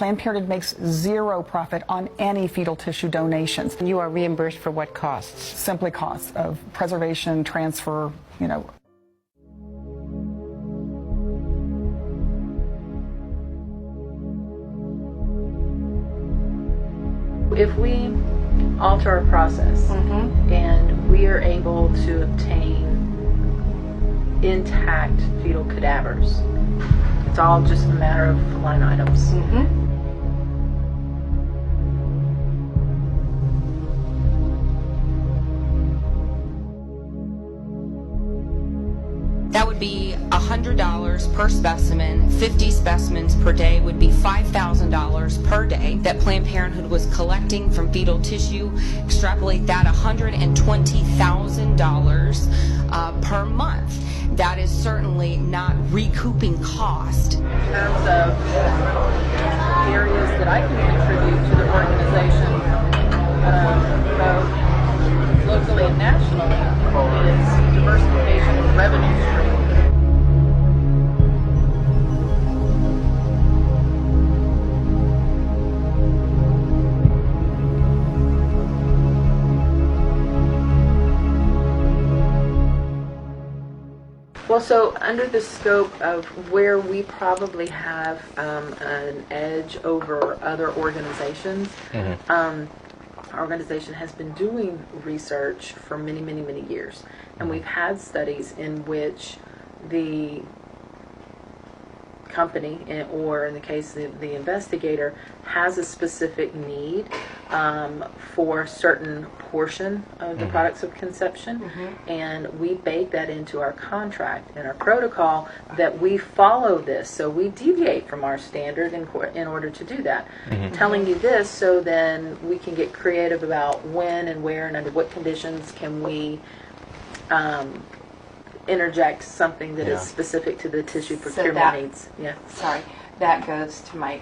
Planned Parenthood makes zero profit on any fetal tissue donations. You are reimbursed for what costs? Simply costs of preservation, transfer, If we alter our process and we are able to obtain intact fetal cadavers, it's all just a matter of line items. That would be $100 per specimen. 50 specimens per day would be $5,000 per day that Planned Parenthood was collecting from fetal tissue. Extrapolate that, $120,000 per month. That is certainly not recouping cost. In terms of areas that I can contribute to the organization, both locally and nationally, is diversification of revenue stream. Well, so under the scope of where we probably have an edge over other organizations, our organization has been doing research for many, many, many years. And we've had studies in which the company, or in the case of the investigator, has a specific need for a certain portion of the products of conception, and we bake that into our contract and our protocol that we follow this. So we deviate from our standard in order to do that. Telling you this so then we can get creative about when and where and under what conditions can we interject something that is specific to the tissue procurement needs. Sorry, that goes to my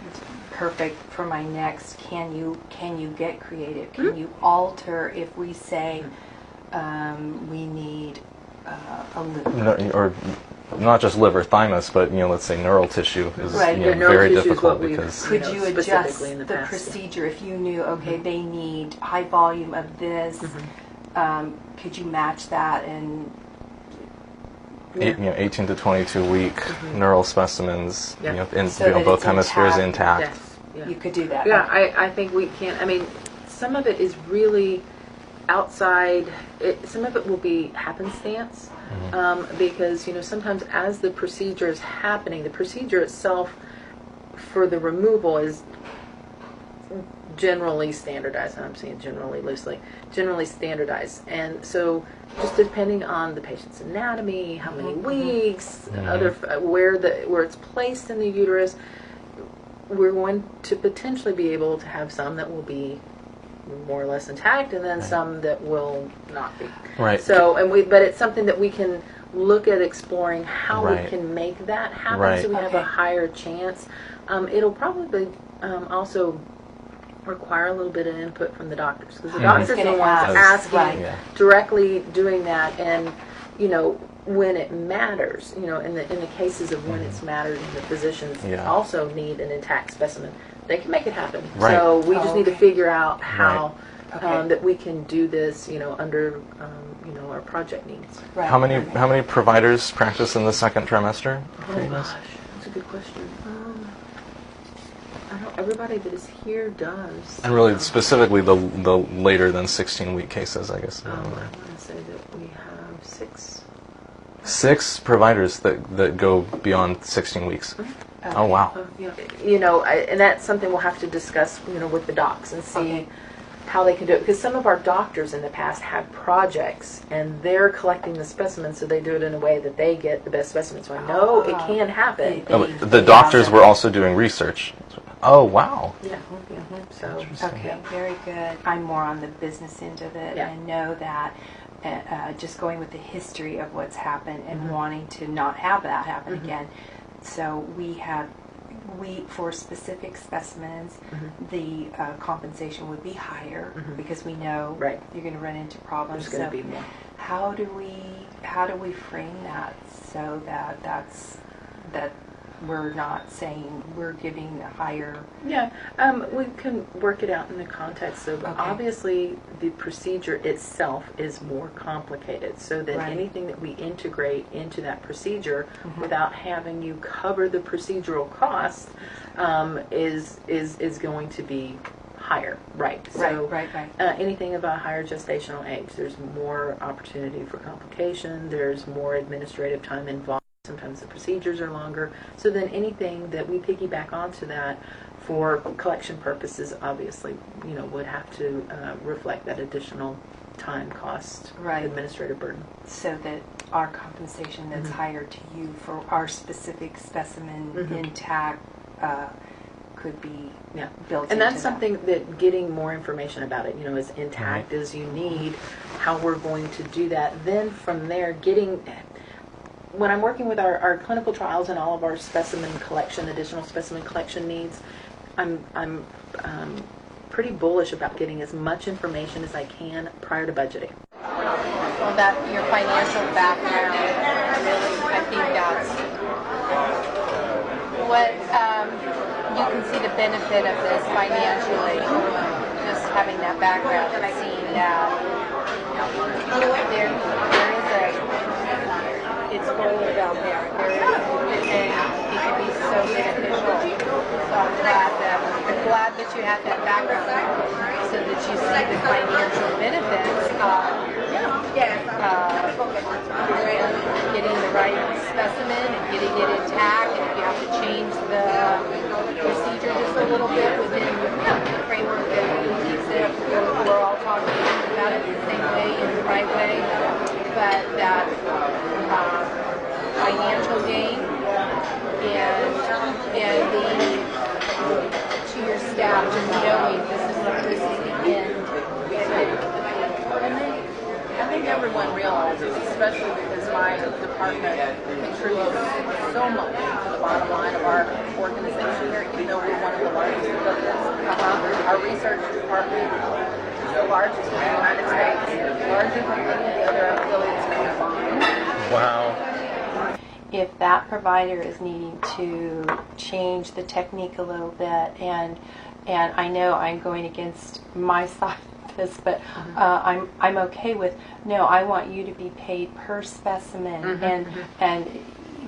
perfect for my next. Can you get creative? Can you alter if we say we need a liver? Or not just liver, thymus, but let's say neural tissue is very difficult because. Could you adjust the procedure if you knew they need high volume of this? Could you match that and 18 to 22 week neural specimens, in so both hemispheres intact. You could do that. Yeah, I think we can. I mean, some of it is really outside. Some of it will be happenstance because sometimes as the procedure is happening, the procedure itself for the removal is generally standardized, and I'm saying generally loosely, generally standardized. And so just depending on the patient's anatomy, how many weeks, other where it's placed in the uterus, we're going to potentially be able to have some that will be more or less intact, and then some that will not be. Right. So, but it's something that we can look at exploring how we can make that happen, so we have a higher chance. It'll probably also require a little bit of input from the doctors, because the doctors are the ones asking, directly doing that, and when it matters, in the cases of when it's mattered, the physicians also need an intact specimen. They can make it happen. So we just need to figure out how that we can do this, under our project needs. How many providers practice in the second trimester? Oh gosh, that's a good question. Everybody that is here does. And really, specifically, the later than 16-week cases, I guess. I want to say that we have 6. 6 providers that go beyond 16 weeks. Oh, wow. And that's something we'll have to discuss, with the docs and see how they can do it. Because some of our doctors in the past have projects, and they're collecting the specimens, so they do it in a way that they get the best specimens. So I know it can happen. The doctors were also doing research. Oh, wow. So, very good. I'm more on the business end of it, and know that just going with the history of what's happened and wanting to not have that happen again. So for specific specimens, the compensation would be higher because we know you're going to run into problems. There's going to be more. How do we frame that so that we're not saying we're giving a higher... Yeah, we can work it out in the context of, obviously, the procedure itself is more complicated, so that anything that we integrate into that procedure without having you cover the procedural costs is going to be higher, right? So anything about higher gestational age, there's more opportunity for complication, there's more administrative time involved. Sometimes the procedures are longer. So then anything that we piggyback onto that for collection purposes, obviously, would have to reflect that additional time, cost, administrative burden. So that our compensation that's higher to you for our specific specimen intact could be built and into that's something that getting more information about it, as intact as you need, how we're going to do that. Then from there, when I'm working with our clinical trials and all of our additional specimen collection needs, I'm pretty bullish about getting as much information as I can prior to budgeting. Well, that your financial background, really, I think that's what you can see the benefit of this financially. Just having that background and seeing that there is it's gold out there. And it can be so beneficial. So I'm glad that you have that background so that you see the financial benefits of getting the right specimen and getting it intact. And if you have to change the procedure just a little bit within the framework that keeps it, we're all talking about it the same way, in the right way. But that financial gain and the to your staff, just knowing this is the end. I think everyone realizes, especially because my department contributes so much to the bottom line of our organization here, even though we're one of the largest affiliates. Our research department is the largest in the United States, larger than any of the other affiliates combined. Wow. If that provider is needing to change the technique a little bit, and I know I'm going against my side of this, but I'm okay with, no, I want you to be paid per specimen, and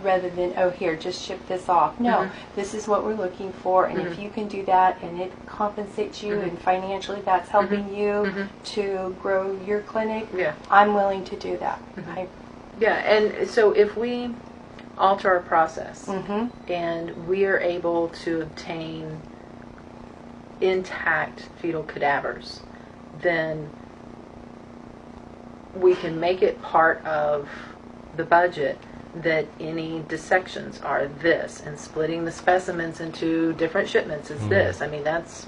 rather than, oh, here, just ship this off. No, this is what we're looking for, and if you can do that and it compensates you and financially that's helping you to grow your clinic, I'm willing to do that. And so if we alter our process and we are able to obtain intact fetal cadavers, then we can make it part of the budget that any dissections are this, and splitting the specimens into different shipments is this. I mean, it's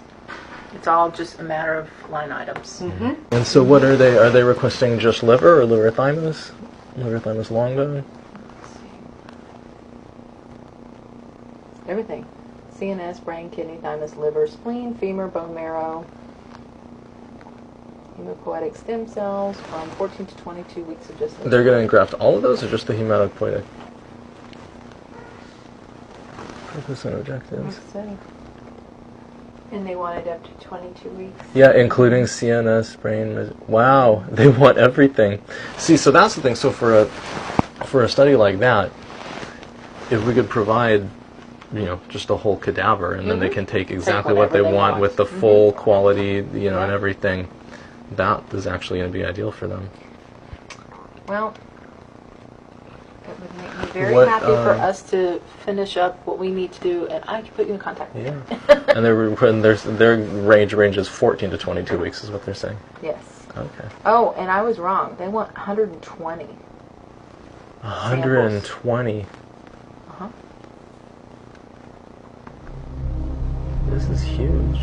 all just a matter of line items. And so what are they? Are they requesting just liver or liver thymus? Liver thymus longo? Everything. CNS, brain, kidney, thymus, liver, spleen, femur, bone marrow, hematopoietic stem cells from 14 to 22 weeks of gestation. They're going to engraft all of those or just the hematopoietic? Purpose and objectives. And they want it up to 22 weeks. Yeah, including CNS, brain. Wow, they want everything. See, so that's the thing. So for a study like that, if we could provide, just a whole cadaver, and then they can take exactly what they want with the full quality, and everything, that is actually going to be ideal for them. Well, it would make me very happy for us to finish up what we need to do, and I can put you in contact with them. And their range ranges 14 to 22 weeks is what they're saying. Yes. Okay. Oh, and I was wrong. They want 120. 120. This is huge.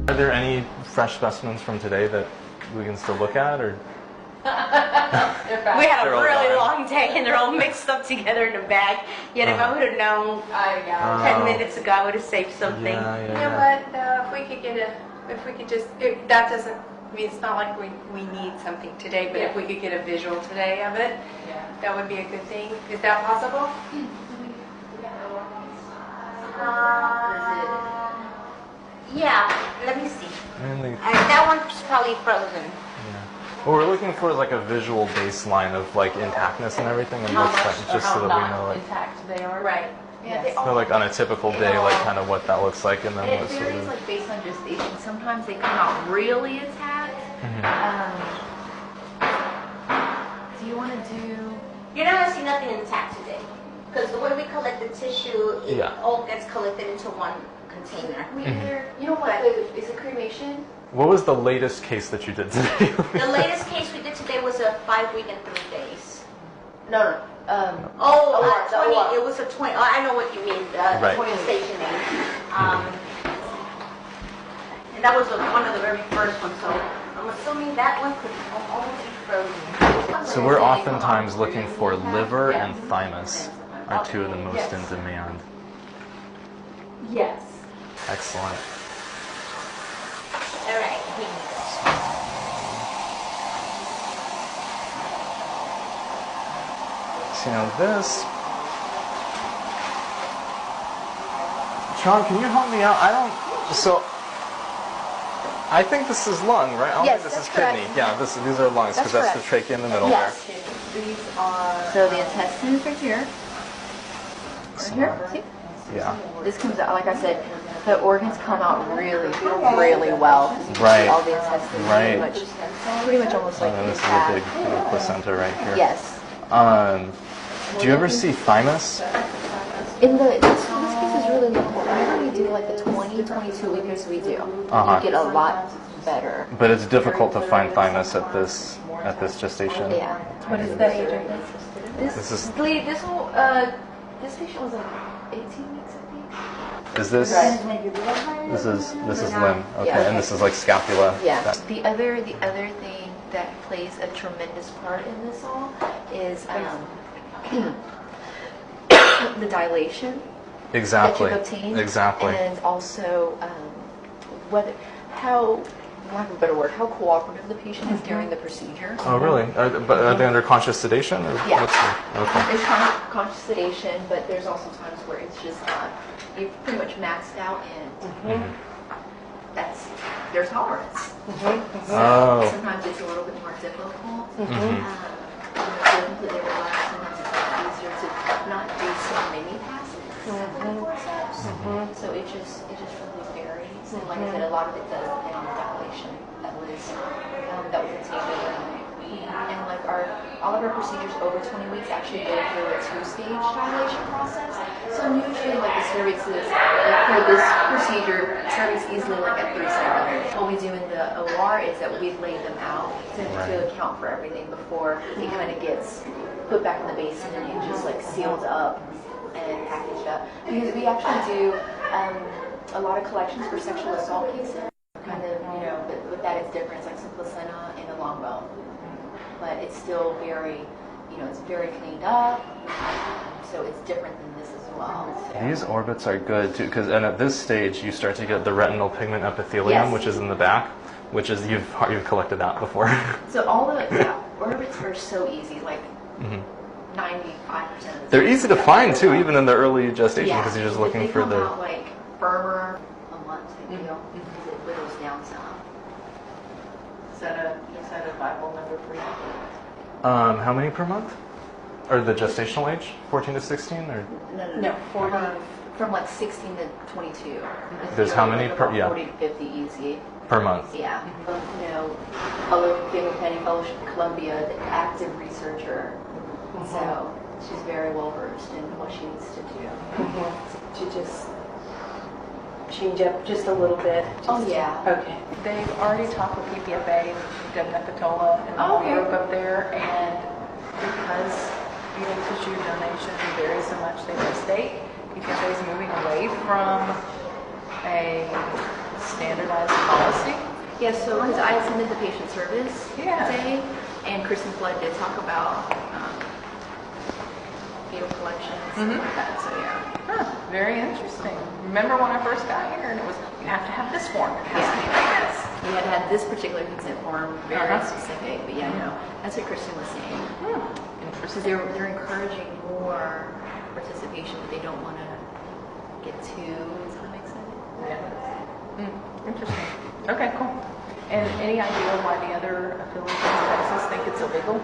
Are there any fresh specimens from today that we can still look at, or? We had a really long day and they're all mixed up together in a bag. Yet if I would have known 10 minutes ago, I would have saved something. You know what, if we could get if we could just, that doesn't, I mean, it's not like we need something today, but if we could get a visual today of it, that would be a good thing. Is that possible? Yeah, let me see. Mainly, That one's probably frozen. what we're looking for is like a visual baseline of like intactness and everything, and what's that, just so that we know like, intact they are. Right. Yeah, they so like on a typical day, like kind of what that looks like, and then And what it sort varies of. like based on gestation. Sometimes they come out really attacked. Do you want to do? You're not gonna see nothing intact today, because the way we collect the tissue, it all gets collected into one container. You know what? Is it cremation? What was the latest case that you did today? The latest case we did today was a 5 week and 3 days. No. Oh, OR, the 20. OR. It was a 20. Oh, I know what you mean. The Right. 20 stationary. And that was one of the very first ones. So I'm assuming that one could almost be frozen. So we're oftentimes looking for liver and thymus are two of the most in demand. Yes. Excellent. All right. Here you go. So now this. Sean, can you help me out? I don't. So. I think this is lung, right? I don't Yes, think this is that's kidney. correct. Yeah, these are lungs because that's the trachea in the middle Yes. These are. So the intestines right here. Right here. See? there. Yeah. This comes out, like I said, the organs come out really, really well. You can Right. see all the intestines Right. pretty much almost like This is a intact. big placenta right here. Yes. Do you ever see thymus? In this case is really important. Whenever we do like the 20, 22 weekers we do, you get a lot better. But it's difficult to find thymus at this gestation. Yeah. What is the age of this? This is. This patient was like 18 weeks, I think. Is this? This is limb. Okay, Yeah. and this is like scapula. Yeah. That- The other thing that plays a tremendous part in this all is the dilation Exactly. that you've obtained. Exactly. And also how, for lack of a better word, how cooperative the patient is during the procedure. Oh, really? But are they under conscious sedation? Or Yeah. Okay. There's conscious sedation, but there's also times where it's just you've pretty much maxed out, and there's tolerance. Oh. Sometimes it's a little bit more difficult. To completely relax, sometimes it's easier to not do so many passes in forceps. So it just really varies. And like I said, a lot of it does depend on the dilation that was obtained. And like all of our procedures over 20 weeks actually go through a 2-stage dilation process. So usually like the cervix is, like for this procedure, cervix easily like at 3 centimeters. What we do in the OR is that we lay them out to account for everything before it kind of gets put back in the basin and just like sealed up and packaged up. Because we actually do a lot of collections for sexual assault cases. Kind of, but with that it's different. It's like some placenta and a long bone. But it's still very, it's very cleaned up. So it's different than this as well. So. These orbits are good too, and at this stage you start to get the retinal pigment epithelium, which is in the back, which is you've collected that before. So all the orbits are so easy, like 95% of the They're easy to find too, even in the early gestation, because you're just looking for they the. come out like firmer a month, because it whittles down some. Is that a Bible number for you? How many per month? Or the gestational age, 14 to 16, or No, 40. From like 16 to 22. There's how many per- yeah. 40 to 50 easy. per month? Yeah. Other family planning fellowship at Columbia, the active researcher. So she's very well versed in what she needs to do. To just change up just a little bit. Oh yeah. Okay. They've already talked with PPFA, they've done Epitola and the whole group up there, and because fetal tissue donation varies so much state by state, PPFA is moving away from a standardized policy. Yeah, so because I attended the patient service Yeah. day, and Kristen Flood did talk about, fetal collections, stuff like that. So yeah. Huh, very interesting. Remember when I first got here, and it was you have to have this form. It has to be like this. We had to have this particular consent form, very specific. But yeah, no, that's what Kristen was saying. So they're encouraging more participation, but they don't want to get too. Does that make sense? Yeah. Interesting. Okay, cool. And any idea why the other affiliates in Texas think it's illegal?